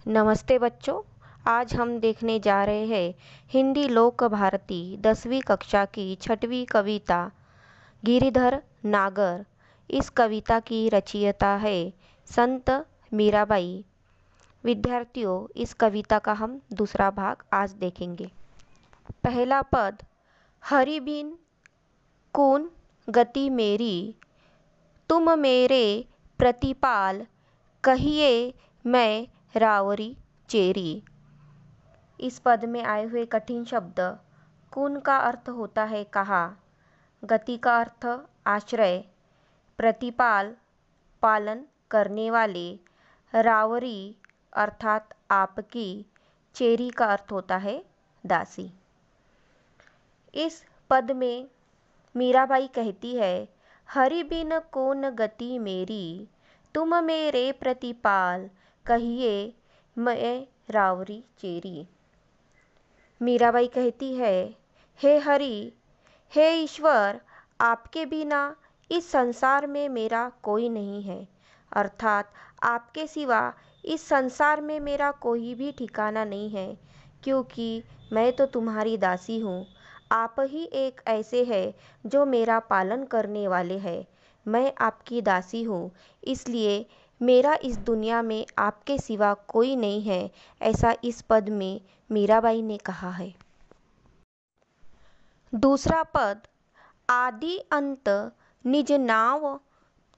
नमस्ते बच्चों। आज हम देखने जा रहे हैं हिंदी लोक भारती 10वीं कक्षा की 6वीं कविता गिरिधर नागर। इस कविता की रचयिता है संत मीराबाई। विद्यार्थियों, इस कविता का हम दूसरा भाग आज देखेंगे। पहला पद, हरि बिन कौन गति मेरी, तुम मेरे प्रतिपाल, कहिए मैं रावरी चेरी। इस पद में आए हुए कठिन शब्द। कौन का अर्थ होता है कहा, गति का अर्थ आश्रय, प्रतिपाल पालन करने वाले, रावरी अर्थात आपकी, चेरी का अर्थ होता है दासी। इस पद में मीराबाई कहती है, हरि बिन कौन गति मेरी, तुम मेरे प्रतिपाल, कहिए मैं रावरी चेरी। मीराबाई कहती है, हे हरि, हे ईश्वर, आपके बिना इस संसार में मेरा कोई नहीं है। अर्थात आपके सिवा इस संसार में मेरा कोई भी ठिकाना नहीं है, क्योंकि मैं तो तुम्हारी दासी हूँ। आप ही एक ऐसे हैं जो मेरा पालन करने वाले हैं। मैं आपकी दासी हूँ, इसलिए मेरा इस दुनिया में आपके सिवा कोई नहीं है, ऐसा इस पद में मीराबाई ने कहा है। दूसरा पद, आदि अंत निज नाव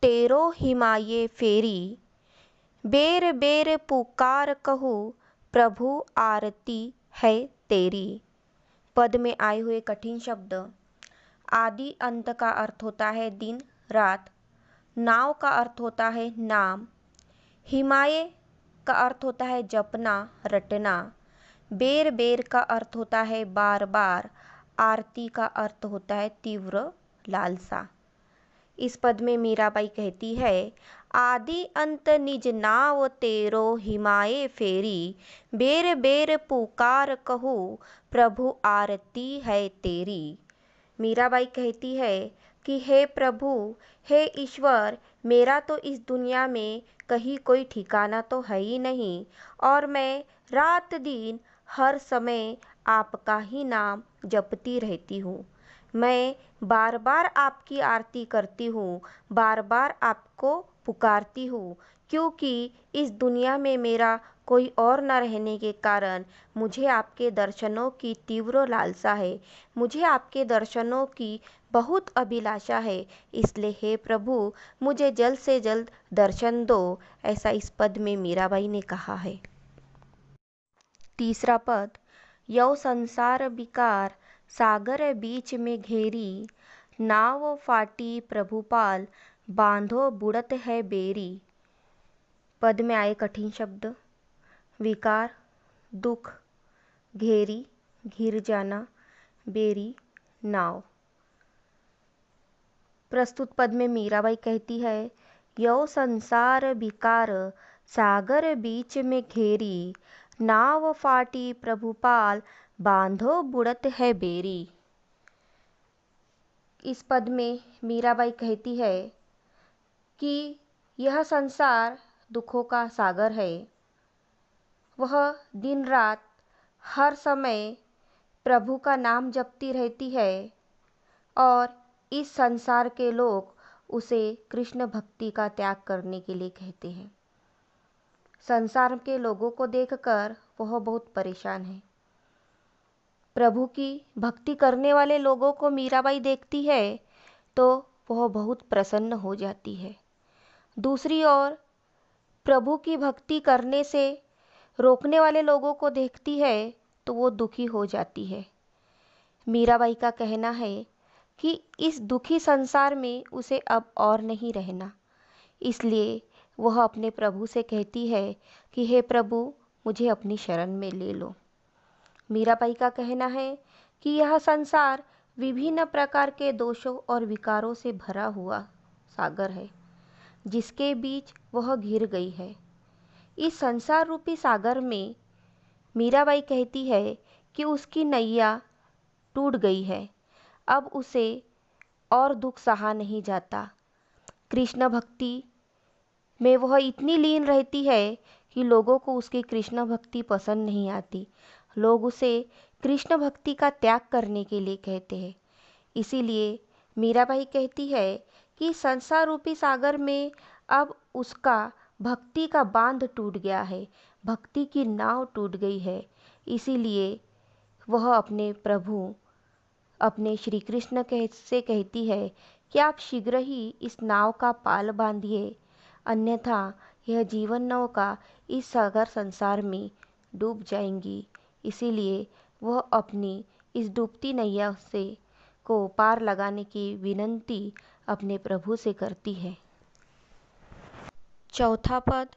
तेरो हिमाये फेरी, बेर बेर पुकार कहूँ प्रभु आरती है तेरी। पद में आए हुए कठिन शब्द। आदि अंत का अर्थ होता है दिन रात, नाव का अर्थ होता है नाम, हिमाये का अर्थ होता है जपना रटना, बेर बेर का अर्थ होता है बार बार, आरती का अर्थ होता है तीव्र लालसा। इस पद में मीराबाई कहती है, आदि अंत निज नाव तेरो हिमाये फेरी, बेर बेर पुकार कहूँ प्रभु आरती है तेरी। मीराबाई कहती है कि हे प्रभु, हे ईश्वर, मेरा तो इस दुनिया में कहीं कोई ठिकाना तो है ही नहीं, और मैं रात दिन हर समय आपका ही नाम जपती रहती हूँ। मैं बार बार आपकी आरती करती हूँ, बार बार आपको पुकारती हूँ, क्योंकि इस दुनिया में मेरा कोई और न रहने के कारण मुझे आपके दर्शनों की तीव्र लालसा है, मुझे आपके दर्शनों की बहुत अभिलाषा है। इसलिए हे प्रभु, मुझे जल्द से जल्द दर्शन दो, ऐसा इस पद में मीराबाई ने कहा है। तीसरा पद, यौ संसार विकार सागर बीच में घेरी, नाव फाटी प्रभुपाल, बांधो बुड़त है बेरी। पद में आए कठिन शब्द। विकार दुख, घेरी घिर जाना, बेरी नाव। प्रस्तुत पद में मीराबाई कहती है, यौ संसार विकार सागर बीच में घेरी, नाव फाटी प्रभुपाल, बांधो बुड़त है बेरी। इस पद में मीराबाई कहती है कि यह संसार दुखों का सागर है। वह दिन रात हर समय प्रभु का नाम जपती रहती है, और इस संसार के लोग उसे कृष्ण भक्ति का त्याग करने के लिए कहते हैं। संसार के लोगों को देखकर वह बहुत परेशान है। प्रभु की भक्ति करने वाले लोगों को मीराबाई देखती है तो वह बहुत प्रसन्न हो जाती है। दूसरी ओर प्रभु की भक्ति करने से रोकने वाले लोगों को देखती है तो वो दुखी हो जाती है। मीराबाई का कहना है कि इस दुखी संसार में उसे अब और नहीं रहना, इसलिए वह अपने प्रभु से कहती है कि हे प्रभु, मुझे अपनी शरण में ले लो। मीराबाई का कहना है कि यह संसार विभिन्न प्रकार के दोषों और विकारों से भरा हुआ सागर है, जिसके बीच वह घिर गई है। इस संसार रूपी सागर में मीराबाई कहती है कि उसकी नैया टूट गई है, अब उसे और दुख सहा नहीं जाता। कृष्ण भक्ति में वह इतनी लीन रहती है कि लोगों को उसकी कृष्ण भक्ति पसंद नहीं आती। लोग उसे कृष्ण भक्ति का त्याग करने के लिए कहते हैं। इसीलिए मीराबाई कहती है कि संसार रूपी सागर में अब उसका भक्ति का बांध टूट गया है, भक्ति की नाव टूट गई है। इसीलिए वह अपने प्रभु, अपने श्री कृष्ण से कहती है कि आप शीघ्र ही इस नाव का पाल बांधिए, अन्यथा यह जीवन नौका इस सागर संसार में डूब जाएंगी। इसीलिए वह अपनी इस डूबती नैया से को पार लगाने की विनंती अपने प्रभु से करती है। चौथा पद,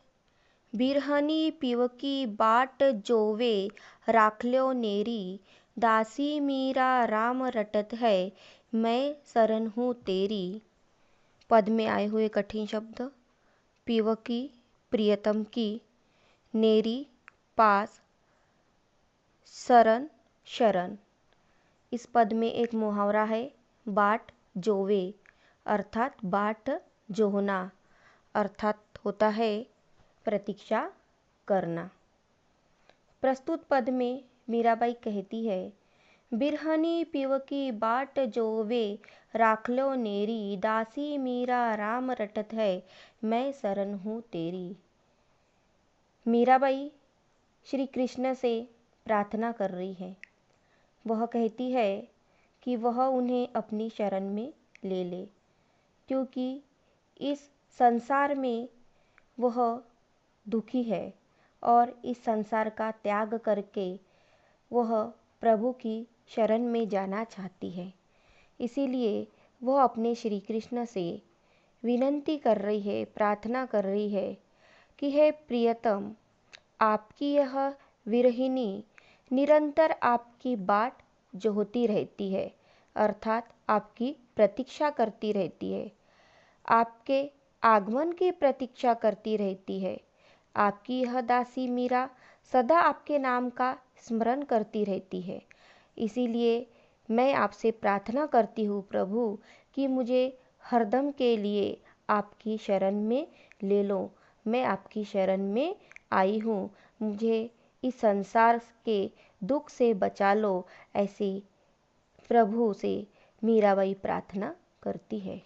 बिरहनी पिवकी बाट जोवे राखल्यो नेरी, दासी मीरा राम रटत है, मैं शरण हूँ तेरी। पद में आए हुए कठिन शब्द, पिवकी प्रियतम की, नेरी पास, शरण शरण। इस पद में एक मुहावरा है, बाट जोवे अर्थात बाट जोहना, अर्थात होता है प्रतीक्षा करना। प्रस्तुत पद में मीराबाई कहती है, बिरहनी पिवकी बाट जोवे राखल्यो नेरी, दासी मीरा राम रटत है, मैं शरण हूँ तेरी। मीराबाई श्री कृष्ण से प्रार्थना कर रही है। वह कहती है कि वह उन्हें अपनी शरण में ले ले, क्योंकि इस संसार में वह दुखी है और इस संसार का त्याग करके वह प्रभु की शरण में जाना चाहती है। इसीलिए वह अपने श्री कृष्ण से विनंती कर रही है, प्रार्थना कर रही है कि हे प्रियतम, आपकी यह विरहिणी निरंतर आपकी बाट जोहती रहती है, अर्थात आपकी प्रतीक्षा करती रहती है, आपके आगमन की प्रतीक्षा करती रहती है। आपकी यह दासी मीरा सदा आपके नाम का स्मरण करती रहती है। इसीलिए मैं आपसे प्रार्थना करती हूँ प्रभु कि मुझे हरदम के लिए आपकी शरण में ले लो। मैं आपकी शरण में आई हूँ, मुझे इस संसार के दुख से बचा लो। ऐसी प्रभु से मीराबाई प्रार्थना करती है।